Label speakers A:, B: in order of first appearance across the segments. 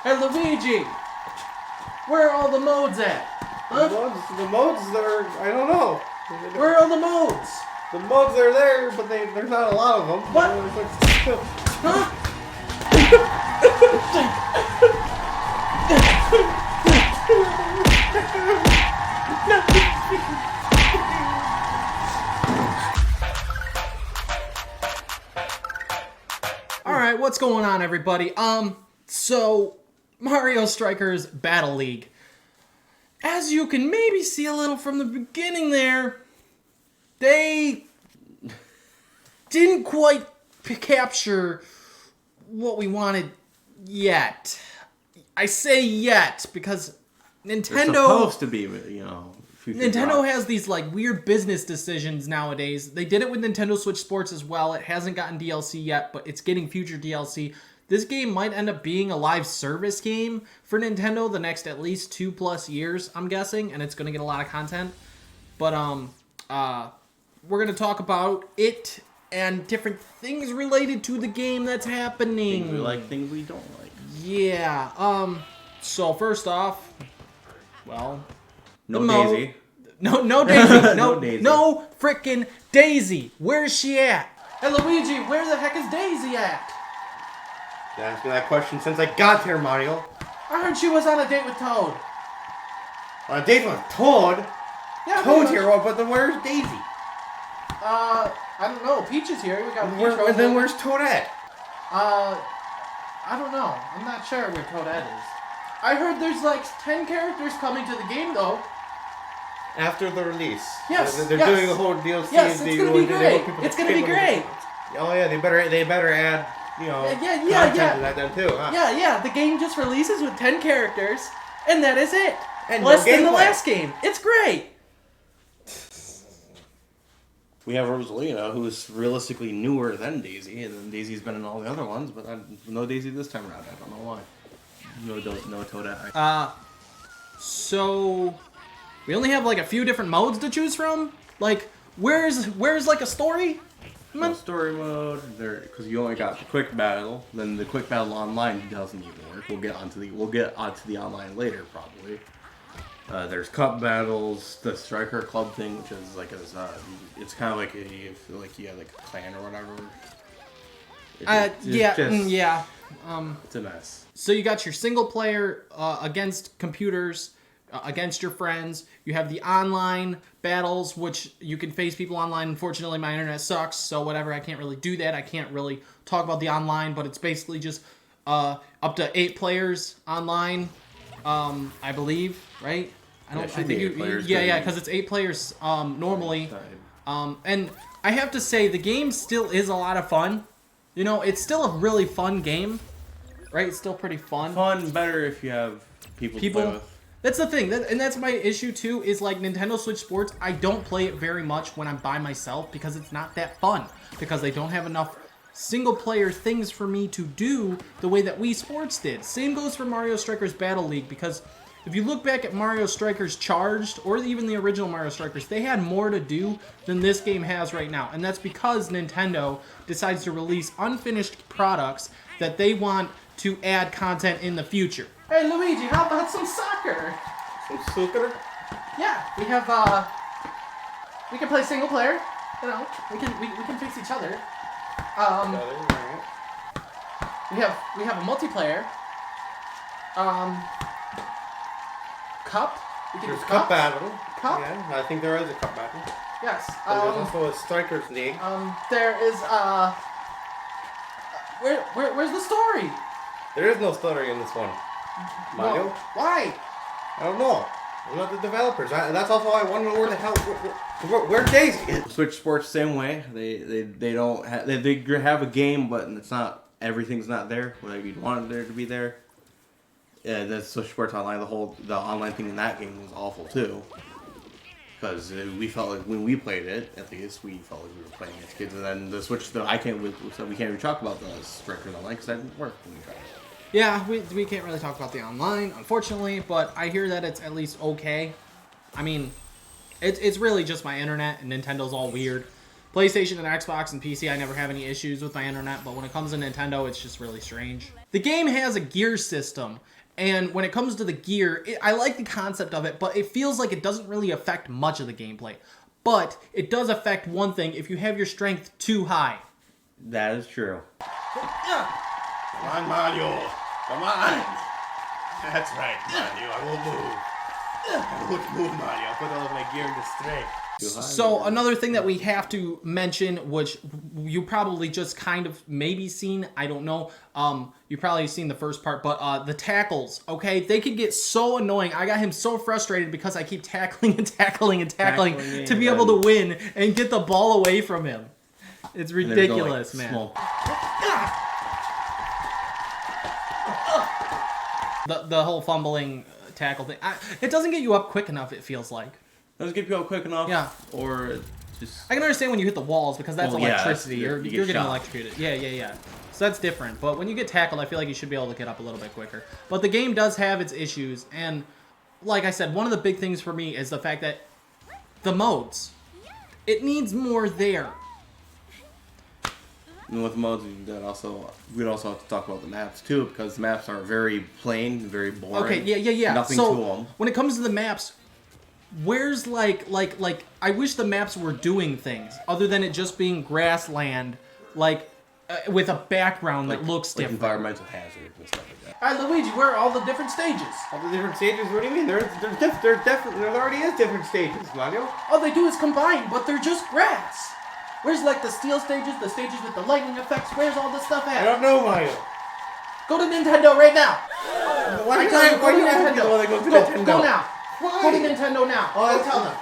A: Hey, Luigi! Where are all the modes at? Huh?
B: The modes are, I don't know.
A: Where are all the modes?
B: The modes are there, but there's not a lot of them.
A: What? Huh? Alright, what's going on, everybody? So, Mario Strikers Battle League. As you can maybe see a little from the beginning there, they didn't quite capture what we wanted yet. I say yet because Nintendo...
B: It's supposed to be, you know...
A: Nintendo has these like weird business decisions nowadays. They did it with Nintendo Switch Sports as well. It hasn't gotten DLC yet, but it's getting future DLC. This game might end up being a live service game for Nintendo the next at least 2+ years, I'm guessing, and it's going to get a lot of content. But we're going to talk about it and different things related to the game that's happening.
B: Things we like, things we don't like.
A: Yeah. So first off, well,
B: no Daisy.
A: No Daisy.
B: No Daisy.
A: No frickin' Daisy. Where's she at? Hey Luigi, where the heck is Daisy at?
B: You asked me that question since I got here, Mario.
A: I heard she was on a date with Toad.
B: On a date with Toad?
A: Yeah,
B: Toad's here, but then where's Daisy?
A: I don't know. Peach is here. We got Peach.
B: Then where's Toadette?
A: I don't know. I'm not sure where Toadette is. I heard there's like 10 characters coming to the game though.
B: After the release.
A: Yes.
B: They're doing the whole DLC.
A: Yes, it's gonna be great. It's gonna be great.
B: Oh yeah, they better add, you know, content to that then too, huh?
A: Yeah. The game just releases with 10 characters, and that is it.
B: And
A: less
B: no
A: than the
B: gameplay.
A: last game. It's great.
B: We have Rosalina, who's realistically newer than Daisy, and then Daisy's been in all the other ones, but no Daisy this time around. I don't know why. No Toadette.
A: So we only have like a few different modes to choose from. Like, where's like a story?
B: No story mode, because you only got the quick battle. Then the quick battle online doesn't even work. We'll get onto the online later probably. There's cup battles, the striker club thing, which is like it's kind of like you have like a clan or whatever. It's a mess.
A: So you got your single player against computers, against your friends. You have the online battles, which you can face people online. Unfortunately, my internet sucks, so whatever. I can't really do that. I can't really talk about the online, but it's basically just up to 8 players online. I believe, right? I think because it's 8 players normally. And I have to say, the game still is a lot of fun. You know, it's still a really fun game, right? It's still pretty fun.
B: Fun, better if you have people to play with.
A: That's the thing, and that's my issue too, is like Nintendo Switch Sports, I don't play it very much when I'm by myself because it's not that fun. Because they don't have enough single-player things for me to do the way that Wii Sports did. Same goes for Mario Strikers Battle League, because if you look back at Mario Strikers Charged, or even the original Mario Strikers, they had more to do than this game has right now. And that's because Nintendo decides to release unfinished products that they want to add content in the future. Hey Luigi, how about some soccer?
B: Some soccer?
A: Yeah, we have we can play single player. You know, we can face each other. We have a multiplayer. Cup.
B: There's cup battle.
A: Cup.
B: Yeah, I think there is a cup battle.
A: Yes.
B: There's also a strikers league.
A: There is where's the story?
B: There is no story in this one. Mario?
A: No. Why?
B: I don't know. I'm not the developers. That's also why I wonder where the hell where Daisy is. Switch Sports same way. They don't have they have a game, but it's not everything's not there. Whatever you'd want it there to be there. Yeah, the Switch Sports Online, the online thing in that game was awful too. Because we felt like when we played it, at least we felt like we were playing as kids. And then the Switch, we can't even talk about the Strikers Online because that didn't work when we tried it.
A: Yeah, we can't really talk about the online, unfortunately, but I hear that it's at least okay. I mean, it's really just my internet, and Nintendo's all weird. PlayStation and Xbox and PC, I never have any issues with my internet, but when it comes to Nintendo, it's just really strange. The game has a gear system, and when it comes to the gear, I like the concept of it, but it feels like it doesn't really affect much of the gameplay. But it does affect one thing: if you have your strength too high.
B: That is true. Come on, Mario. Come on. That's right, Mario. I will move. I will move, Mario. I'll put all of my gear into strength.
A: So another thing that we have to mention, which you probably just kind of maybe seen, I don't know. You probably seen the first part, but the tackles, okay? They could get so annoying. I got him so frustrated because I keep tackling and tackling and tackling to be able to win and get the ball away from him. It's ridiculous, man. The whole fumbling tackle thing, it doesn't get you up quick enough, it feels like.
B: Doesn't get you up quick enough.
A: Yeah.
B: Or just...
A: I can understand when you hit the walls because that's electricity.
B: Yeah,
A: you're getting electrocuted. Yeah. So that's different. But when you get tackled, I feel like you should be able to get up a little bit quicker. But the game does have its issues. And like I said, one of the big things for me is the fact that the modes, it needs more there.
B: And with modes, we'd also have to talk about the maps too, because the maps are very plain, very boring.
A: Okay, yeah.
B: Nothing
A: so,
B: to them.
A: When it comes to the maps, where's like I wish the maps were doing things other than it just being grassland, with a background that looks different.
B: Environmental hazards and stuff like that.
A: All right, Luigi, where are all the different stages?
B: All the different stages? What do you mean? There already is different stages, Mario.
A: All they do is combine, but they're just grass. Where's like the steel stages, the stages with the lightning effects? Where's all this stuff at?
B: I don't know, Mario.
A: Go to Nintendo right now.
B: Why
A: I tell you,
B: are you
A: Nintendo.
B: asking me to go to Nintendo?
A: Go now.
B: Why?
A: Go to Nintendo now.
B: Oh,
A: Go tell them.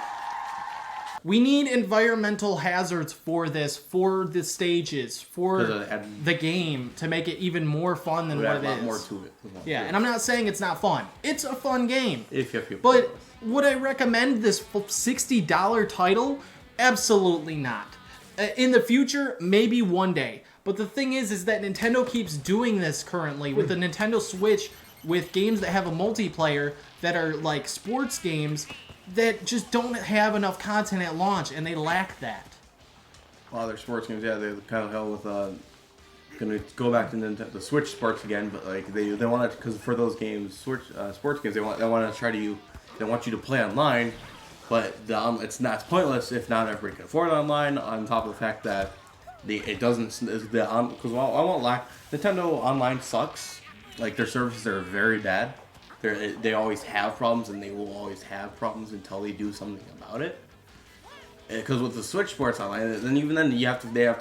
A: We need environmental hazards for this, for the stages, for the game to make it even more fun than what it is.
B: A lot more to it.
A: Yeah, and I'm not saying it's not fun. It's a fun game.
B: But
A: would I recommend this $60 title? Absolutely not. In the future, maybe one day. But the thing is that Nintendo keeps doing this currently with the Nintendo Switch, with games that have a multiplayer that are like sports games that just don't have enough content at launch, and they lack that.
B: Well, their sports games, yeah, they're kind of hell with gonna go back to the Switch sports again, but like they want to, because for those games, sports games, they want to try to they want you to play online, but it's pointless if not everybody can afford it online. On top of the fact that it doesn't, because I won't lie, Nintendo Online sucks. Like their services are very bad. They always have problems, and they will always have problems until they do something about it. Because with the Switch Sports Online, then even then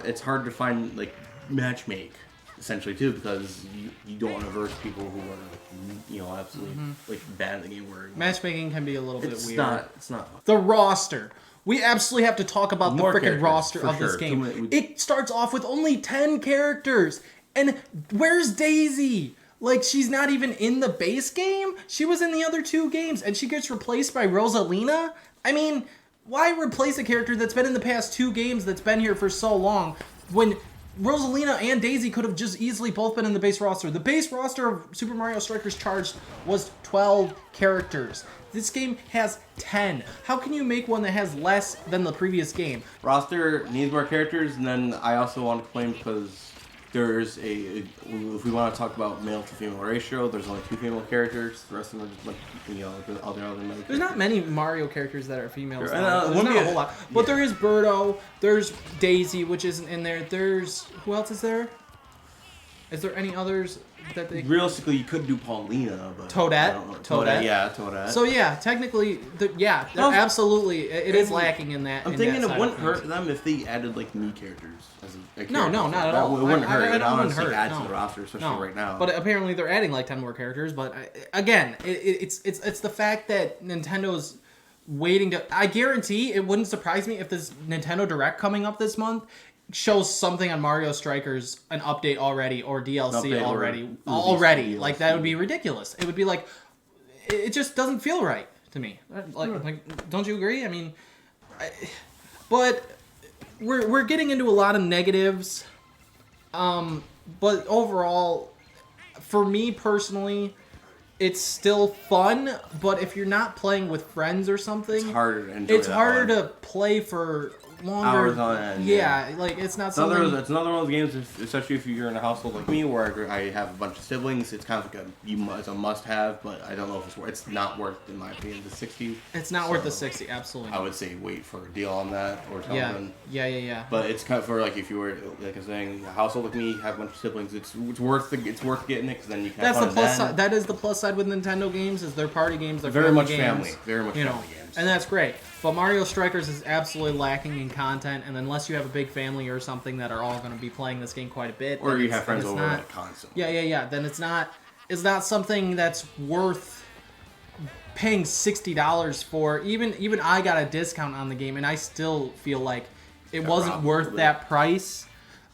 B: it's hard to find like matchmake essentially too, because you don't want to verse people who are like, absolutely like bad at the game. Where
A: matchmaking can be a little bit weird.
B: It's not.
A: The roster. We absolutely have to talk about the freaking roster of this game. It starts off with only 10 characters, and where's Daisy? Like, she's not even in the base game? She was in the other 2 games, and she gets replaced by Rosalina? I mean, why replace a character that's been in the past 2 games that's been here for so long when Rosalina and Daisy could have just easily both been in the base roster? The base roster of Super Mario Strikers Charged was 12 characters. This game has 10. How can you make one that has less than the previous game?
B: Roster needs more characters, and then I also want to claim because there's if we want to talk about male to female ratio, there's only 2 female characters. The rest of them are just like, the other male.
A: There's not many Mario characters that are females.
B: There's
A: not a whole lot. But there is Birdo. There's Daisy, which isn't in there. There's who else is there? Is there any others that they?
B: Realistically, you could do Paulina, but
A: Toadette.
B: Toadette.
A: So yeah, technically, absolutely, it is lacking in that.
B: I'm thinking it wouldn't hurt them if they added like new characters.
A: No, not at all.
B: It wouldn't hurt.
A: It wouldn't hurt.
B: Add to the roster, especially right now.
A: But apparently they're adding like 10 more characters. But again, it's the fact that Nintendo's waiting to. I guarantee it wouldn't surprise me if this Nintendo Direct coming up this month shows something on Mario Strikers, an update already, or DLC already. Like, that would be ridiculous. It would be like, it just doesn't feel right to me. Like, don't you agree? I mean, but we're getting into a lot of negatives. But overall, for me personally, it's still fun. But if you're not playing with friends or something,
B: it's harder to enjoy
A: to play for longer.
B: Hours on end.
A: Yeah, like it's not something.
B: It's another one of those games, especially if you're in a household like me, where I have a bunch of siblings. It's kind of like it's a must-have, but I don't know if it's not worth, in my opinion, the $60.
A: It's not worth the $60. Absolutely.
B: I would say wait for a deal on that or something.
A: Yeah.
B: But it's kind of for like if you were like I'm saying, a household like me, have a bunch of siblings. It's worth getting it because then you can.
A: That's the plus side. That is the plus side with Nintendo games is they're party games. They're
B: very much
A: games,
B: family. Very much family games.
A: And that's great. But Mario Strikers is absolutely lacking in content, and unless you have a big family or something that are all going to be playing this game quite a bit,
B: or you have friends over like constantly.
A: Yeah. Then it's not something that's worth paying $60 for. Even I got a discount on the game, and I still feel like it wasn't worth that price.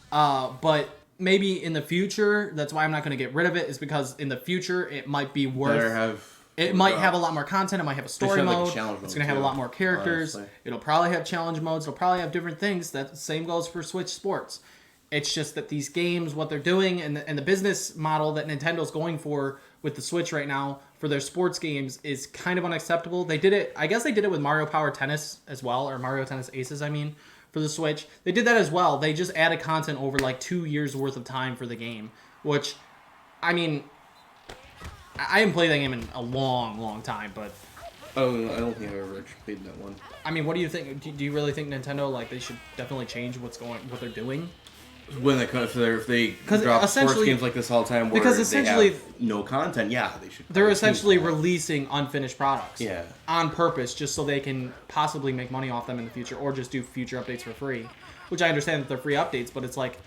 A: But maybe in the future, that's why I'm not going to get rid of it, is because in the future it might be worth. It might have a lot more content. It might have a story mode. It's going to have a lot more characters. Honestly. It'll probably have challenge modes. It'll probably have different things. That same goes for Switch Sports. It's just that these games, what they're doing, and the business model that Nintendo's going for with the Switch right now for their sports games is kind of unacceptable. They did it. I guess they did it with Mario Power Tennis as well, or Mario Tennis Aces. I mean, for the Switch, they did that as well. They just added content over like 2 years worth of time for the game, which, I mean. I haven't played that game in a long time, but...
B: Oh, I don't think I've ever played that one.
A: I mean, what do you think? Do you really think Nintendo, like, they should definitely change what they're doing?
B: When they if they drop sports games like this all the time where they have no content, yeah, they should...
A: They're essentially releasing unfinished products.
B: Yeah.
A: On purpose, just so they can possibly make money off them in the future, or just do future updates for free. Which I understand that they're free updates, but it's like...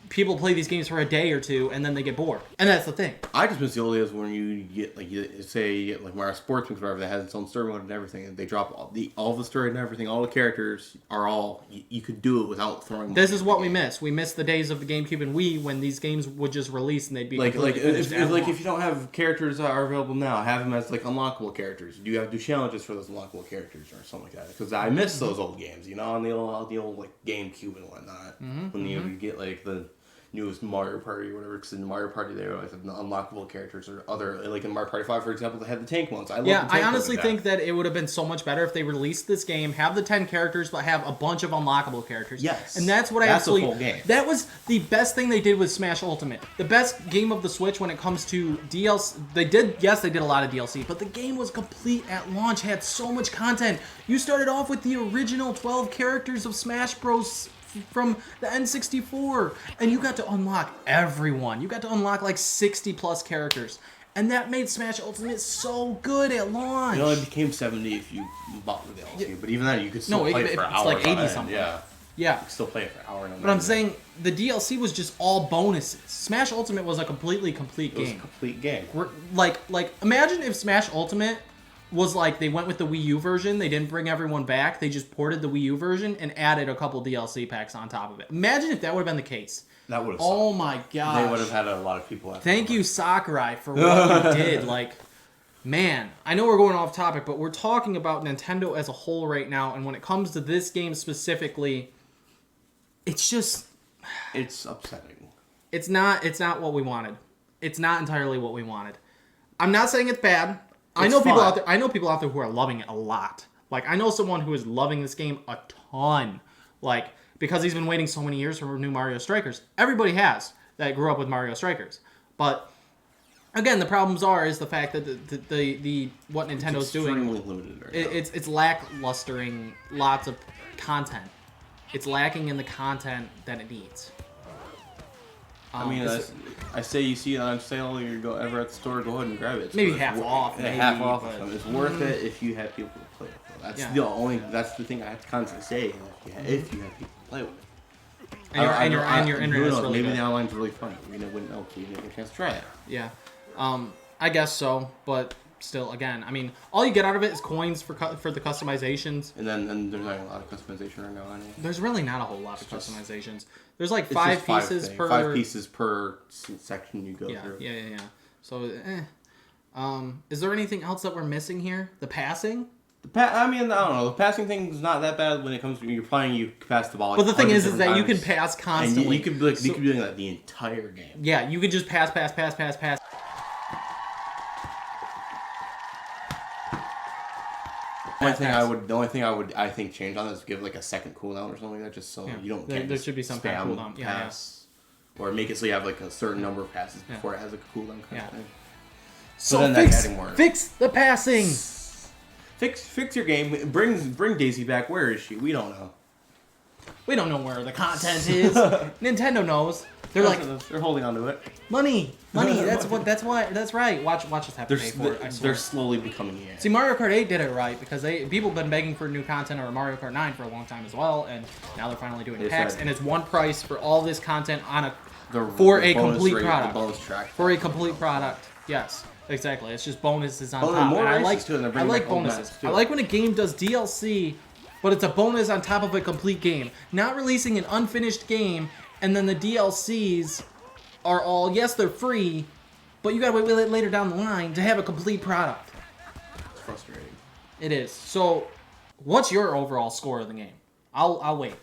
A: People play these games for a day or two, and then they get bored. And that's the thing.
B: I just miss the old days when you get, like, you get, like, Mario Sports or whatever that has its own story mode and everything, and they drop all the story and everything, all the characters are all... You could do it without throwing...
A: This is what we miss. We miss the days of the GameCube and Wii when these games would just release and they'd be...
B: if you don't have characters that are available now, have them as, like, unlockable characters. Do you have to do challenges for those unlockable characters or something like that? Because I miss those old games, you know, on the old like, GameCube and whatnot. When you get, like, the... newest Mario Party or whatever, because in Mario Party they always have unlockable characters or other, like in Mario Party 5, for example, they had the tank ones.
A: I honestly think that it would have been so much better if they released this game, have the 10 characters, but have a bunch of unlockable characters.
B: Yes.
A: And that's what the full game. That was the best thing they did with Smash Ultimate. The best game of the Switch when it comes to DLC. They did a lot of DLC, but the game was complete at launch, had so much content. You started off with the original 12 characters of Smash Bros. From the N64, and you got to unlock everyone. You got to unlock like 60 plus characters, and that made Smash Ultimate so good at launch.
B: It only became 70 if you bought the DLC, but even then you could still play it for hours.
A: It's like 80 something.
B: Yeah.
A: You
B: could still play it for hours.
A: But I'm saying the DLC was just all bonuses. Smash Ultimate was a completely complete game.
B: It was a complete game.
A: Like imagine if Smash Ultimate was like they went with the Wii U version. They didn't bring everyone back. They just ported the Wii U version and added a couple DLC packs on top of it. Imagine if that would have been the case.
B: That would have
A: Oh my gosh.
B: They would have had a lot of people after.
A: Thank you, Sakurai, for what you did. Like, man, I know we're going off topic, but we're talking about Nintendo as a whole right now, and when it comes to this game specifically, it's just...
B: It's upsetting.
A: It's not what we wanted. It's not entirely what we wanted. I'm not saying it's bad. I know people out there who are loving it a lot. Like, I know someone who is loving this game a ton. Like, because he's been waiting so many years for new Mario Strikers. Everybody has that grew up with Mario Strikers. But again, the problems is the fact that the what Nintendo's doing.
B: Limited right now.
A: It's lacklustering lots of content. It's lacking in the content that it needs.
B: I mean, I say you see it on sale, you go ever at the store, go ahead and grab it. It's
A: maybe half off.
B: Half off. It's worth it if you have people to play with. That's the thing I have to constantly say. If you have people to play with.
A: And your internet's really
B: maybe
A: good.
B: the online's really fun. We wouldn't know until you get a chance to try it.
A: Yeah, I guess so. But still, again, I mean, all you get out of it is coins for the customizations.
B: And there's not a lot of customization right now on it.
A: There's really not a whole lot of customizations. There's like 5 pieces per...
B: 5 pieces per section you go through.
A: Yeah. So, is there anything else that we're missing here? The passing?
B: I mean, I don't know. The passing thing is not that bad when it comes to when you're playing. You pass the ball.
A: But the thing is that you can pass constantly.
B: And you could be doing that the entire game.
A: Yeah, you could just pass.
B: only thing I would change on is give like a second cooldown or something like that, just so you don't.
A: There should be some kind of cooldown.
B: Pass, or make it so you have like a certain number of passes before it has like a cooldown kind of thing.
A: So fix the passing.
B: Fix your game. Bring Daisy back. Where is she? We don't know.
A: We don't know where the content is. Nintendo knows. They're
B: holding on to it.
A: Money. That's right. Watch us have to pay for it. I swear.
B: They're slowly becoming EA.
A: See, Mario Kart 8 did it right because people have been begging for new content, or Mario Kart 9 for a long time as well, and now they're finally doing packs, and it's one price for all this content on a complete product.
B: The bonus track.
A: For a complete product. Yes. Exactly. It's just bonuses on top.
B: More
A: I like
B: bonuses.
A: I like when a game does DLC, but it's a bonus on top of a complete game. Not releasing an unfinished game and then the DLCs are all, yes, they're free, but you gotta wait later down the line to have a complete product.
B: It's frustrating.
A: It is. So, what's your overall score of the game? I'll wait.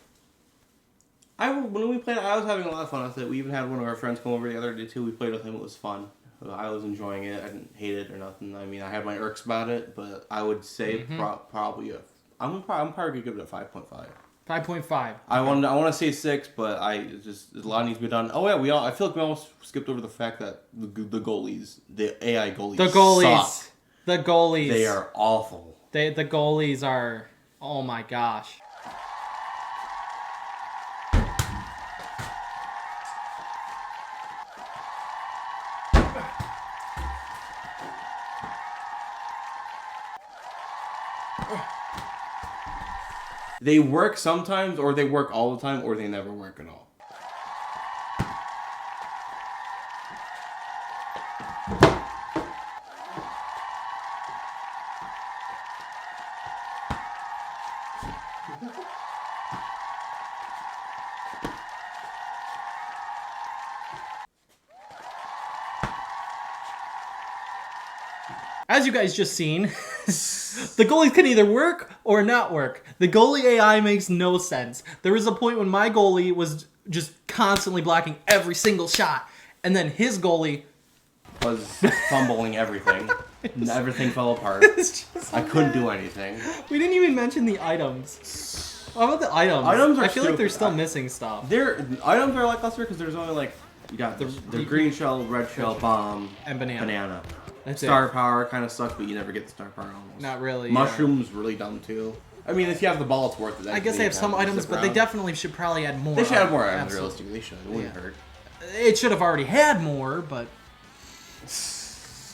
B: When we played, I was having a lot of fun with it. We even had one of our friends come over the other day too. We played with him. It was fun. I was enjoying it. I didn't hate it or nothing. I mean, I had my irks about it, but I would say probably I'm probably gonna give it a 5.5.
A: 5.5.
B: I want to say 6, but a lot needs to be done. Oh yeah, I feel like we almost skipped over the fact that the goalies, the AI goalies, suck.
A: The goalies,
B: they are awful.
A: The goalies are, oh my gosh.
B: They work sometimes, or they work all the time, or they never work at all.
A: As you guys just seen, the goalies can either work or not work. The goalie AI makes no sense. There was a point when my goalie was just constantly blocking every single shot, and then his goalie
B: was fumbling everything. Everything fell apart. I couldn't do anything.
A: We didn't even mention the items. How about the items? I feel like they're still missing stuff.
B: Items are lackluster because there's only like you got the green shell, red shell, bomb,
A: and banana.
B: That's Star power kind of sucks, but you never get the star power almost.
A: Not really.
B: Mushrooms really dumb too. I mean, if you have the ball, it's worth it.
A: I guess they have some items, but they definitely should probably add more.
B: They should have more items, realistically. They should. It wouldn't hurt.
A: It should have already had more, but...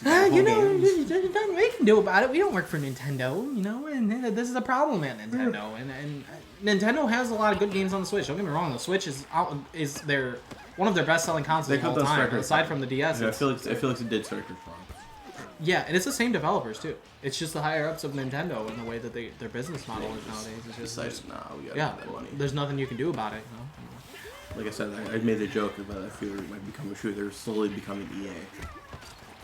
A: you know, there's nothing we can do about it. We don't work for Nintendo, you know, and this is a problem at Nintendo. And Nintendo has a lot of good games on the Switch. Don't get me wrong, the Switch is one of their best-selling consoles of all time, aside from the DS.
B: Yeah, I feel like it did start to wrong.
A: Yeah, and it's the same developers too. It's just the higher ups of Nintendo and the way that their business model is nowadays. It's just
B: we gotta get that money.
A: There's nothing you can do about it. You know?
B: Like I said, I made the joke about I feel it might become true. They're slowly becoming EA,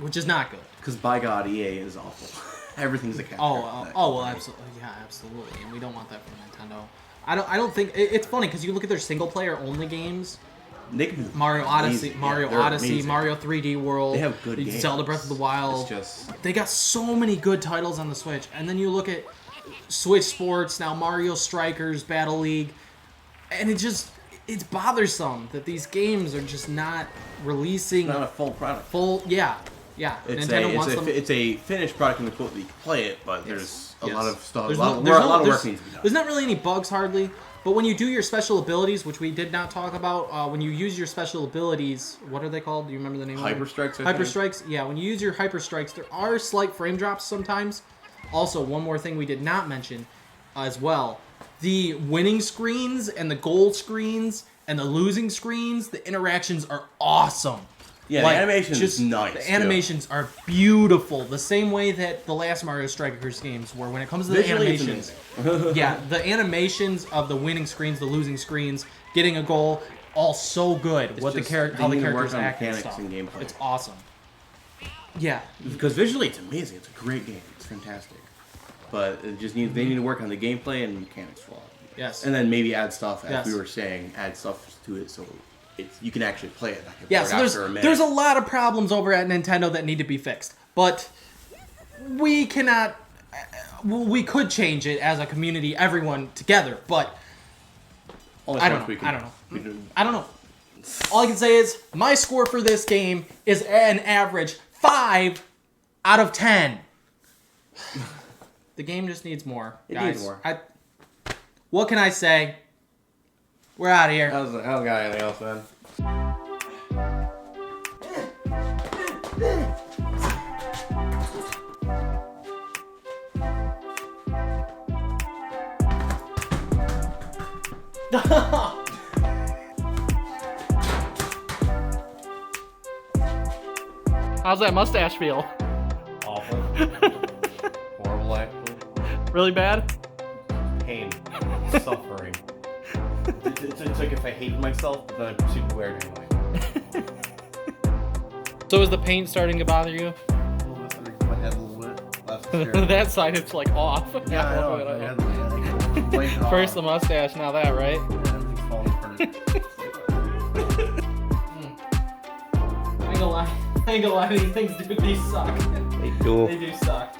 A: which is not good.
B: Because by God, EA is awful. Everything's a capture.
A: Well, absolutely, yeah, absolutely, and we don't want that from Nintendo. I don't think it's funny because you look at their single player only games. Mario Odyssey, Mario 3D World.
B: They have good games.
A: Zelda Breath of the Wild. They got so many good titles on the Switch. And then you look at Switch Sports, now Mario Strikers Battle League, and it's bothersome that these games are just not releasing.
B: It's not a full product.
A: Yeah. Nintendo wants them.
B: It's a finished product in the quote that you can play it, but there's a lot of stuff.
A: There's
B: a lot of work needs to be done.
A: There's not really any bugs hardly. But when you do your special abilities, which we did not talk about, when you use your special abilities, what are they called? Do you remember the name?
B: Hyper Strikes.
A: Hyper Strikes. Yeah, when you use your Hyper Strikes, there are slight frame drops sometimes. Also, one more thing we did not mention as well: the winning screens and the goal screens and the losing screens. The interactions are awesome.
B: Yeah, the animations is nice.
A: The animations are beautiful. The same way that the last Mario Strikers games were when it comes to the animations. Yeah, the animations of the winning screens, the losing screens, getting a goal, all so good. How the characters act and stuff.
B: And gameplay.
A: It's awesome. Yeah.
B: Because visually it's amazing. It's a great game. It's fantastic. But it just they need to work on the gameplay and mechanics for all.
A: Yes.
B: And then maybe add stuff, as we were saying, add stuff to it so you can actually play it.
A: So there's a lot of problems over at Nintendo that need to be fixed, but we cannot we could change it as a community, everyone together, but
B: Only
A: I don't
B: so much
A: know.
B: we can-
A: I don't know. All I can say is my score for this game is an average 5 out of 10. The game just needs more, guys.
B: It needs more.
A: What can I say? We're out of here.
B: I don't got anything else, man.
A: How's that mustache feel?
B: Awful. Horrible, actually.
A: Really bad?
B: Pain. Suffering. It's like if I hated myself, but then I proceed to wear it anyway.
A: So is the paint starting to bother you?
B: A little bit under my head a little bit. Left here.
A: That side it's like off.
B: Yeah, I know.
A: First the mustache, now that, right?
B: Everything's falling apart.
A: I ain't gonna lie, these things, dude, these suck.
B: They do.
A: They do suck.